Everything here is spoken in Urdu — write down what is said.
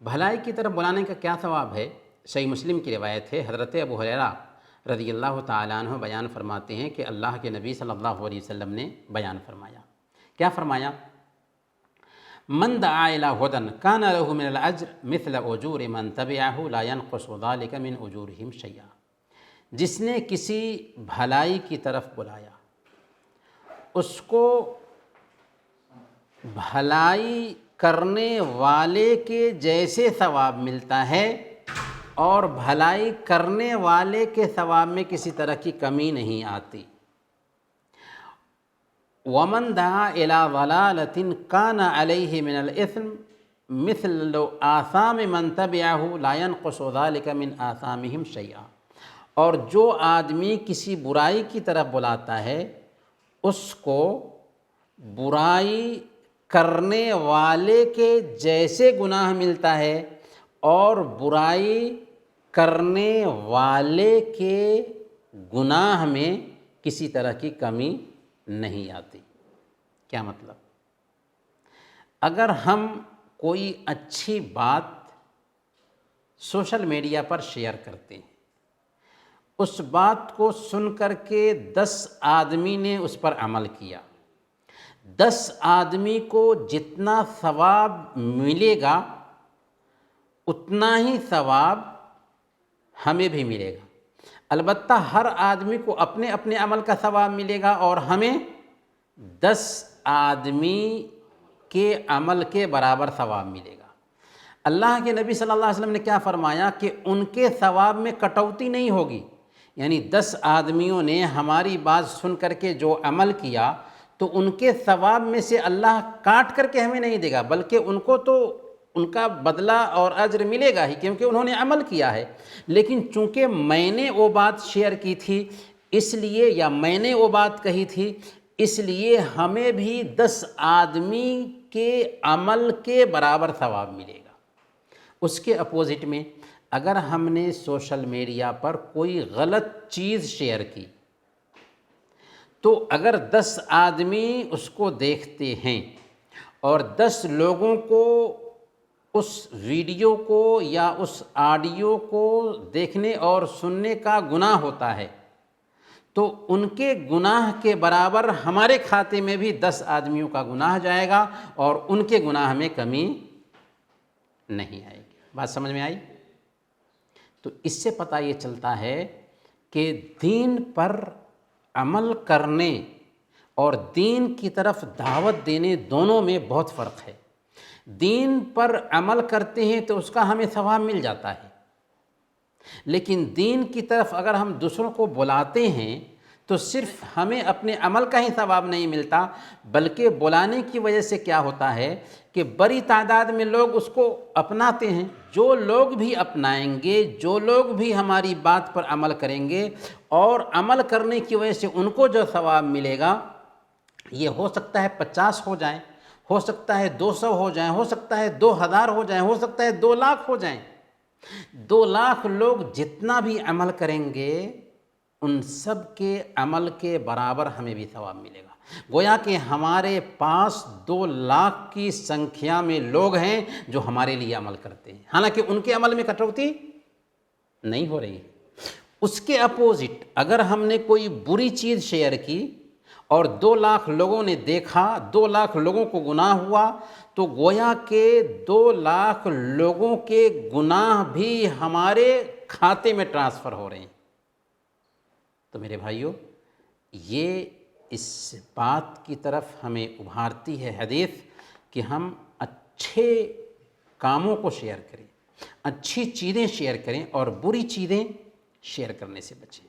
بھلائی کی طرف بلانے کا کیا ثواب ہے؟ صحیح مسلم کی روایت ہے، حضرت ابو ہریرہ رضی اللہ تعالیٰ عنہ بیان فرماتے ہیں کہ اللہ کے نبی صلی اللہ علیہ وسلم نے بیان فرمایا، کیا فرمایا؟ من دعا الی ھدی کان لہ من الاجر مثل اجور من تبعہ لا ينقص ذلک من اجورہم شیئا۔ جس نے کسی بھلائی کی طرف بلایا، اس کو بھلائی کرنے والے کے جیسے ثواب ملتا ہے، اور بھلائی کرنے والے کے ثواب میں کسی طرح کی کمی نہیں آتی۔ ومن دعا الی ضلالۃ کان علیہ من الاثم مثل آثام من تبعہ لا ينقص ذلک من آثامہم شیئا۔ اور جو آدمی کسی برائی کی طرف بلاتا ہے، اس کو برائی کرنے والے کے جیسے گناہ ملتا ہے، اور برائی کرنے والے کے گناہ میں کسی طرح کی کمی نہیں آتی۔ کیا مطلب؟ اگر ہم کوئی اچھی بات سوشل میڈیا پر شیئر کرتے ہیں، اس بات کو سن کر کے 10 آدمی نے اس پر عمل کیا، 10 آدمی کو جتنا ثواب ملے گا اتنا ہی ثواب ہمیں بھی ملے گا۔ البتہ ہر آدمی کو اپنے اپنے عمل کا ثواب ملے گا، اور ہمیں 10 آدمی کے عمل کے برابر ثواب ملے گا۔ اللہ کے نبی صلی اللہ علیہ وسلم نے کیا فرمایا کہ ان کے ثواب میں کٹوتی نہیں ہوگی، یعنی 10 آدمیوں نے ہماری بات سن کر کے جو عمل کیا، تو ان کے ثواب میں سے اللہ کاٹ کر کے ہمیں نہیں دے گا، بلکہ ان کو تو ان کا بدلہ اور اجر ملے گا ہی، کیونکہ انہوں نے عمل کیا ہے۔ لیکن چونکہ میں نے وہ بات شیئر کی تھی اس لیے، یا میں نے وہ بات کہی تھی اس لیے، ہمیں بھی 10 آدمی کے عمل کے برابر ثواب ملے گا۔ اس کے اپوزٹ میں اگر ہم نے سوشل میڈیا پر کوئی غلط چیز شیئر کی، تو اگر 10 آدمی اس کو دیکھتے ہیں اور 10 لوگوں کو اس ویڈیو کو یا اس آڈیو کو دیکھنے اور سننے کا گناہ ہوتا ہے، تو ان کے گناہ کے برابر ہمارے کھاتے میں بھی 10 آدمیوں کا گناہ جائے گا، اور ان کے گناہ میں کمی نہیں آئے گی۔ بات سمجھ میں آئی؟ تو اس سے پتہ یہ چلتا ہے کہ دین پر عمل کرنے اور دین کی طرف دعوت دینے دونوں میں بہت فرق ہے۔ دین پر عمل کرتے ہیں تو اس کا ہمیں ثواب مل جاتا ہے، لیکن دین کی طرف اگر ہم دوسروں کو بلاتے ہیں تو صرف ہمیں اپنے عمل کا ہی ثواب نہیں ملتا، بلکہ بلانے کی وجہ سے کیا ہوتا ہے کہ بڑی تعداد میں لوگ اس کو اپناتے ہیں۔ جو لوگ بھی اپنائیں گے، جو لوگ بھی ہماری بات پر عمل کریں گے، اور عمل کرنے کی وجہ سے ان کو جو ثواب ملے گا، یہ ہو سکتا ہے 50 ہو جائیں، ہو سکتا ہے 200 ہو جائیں، ہو سکتا ہے 2000 ہو جائیں، ہو سکتا ہے 2 لاکھ ہو جائیں۔ 2 لاکھ لوگ جتنا بھی عمل کریں گے، ان سب کے عمل کے برابر ہمیں بھی ثواب ملے گا۔ گویا کہ ہمارے پاس 2 لاکھ کی سنکھیا میں لوگ ہیں جو ہمارے لیے عمل کرتے ہیں، حالانکہ ان کے عمل میں کٹوتی نہیں ہو رہی ہے۔ اس کے اپوزٹ اگر ہم نے کوئی بری چیز شیئر کی اور 2 لاکھ لوگوں نے دیکھا، 2 لاکھ لوگوں کو گناہ ہوا، تو گویا کہ 2 لاکھ لوگوں کے گناہ بھی ہمارے کھاتے میں ٹرانسفر ہو رہے ہیں۔ تو میرے بھائیوں، یہ اس بات کی طرف ہمیں ابھارتی ہے حدیث کہ ہم اچھے کاموں کو شیئر کریں، اچھی چیزیں شیئر کریں، اور بری چیزیں شیئر کرنے سے بچیں۔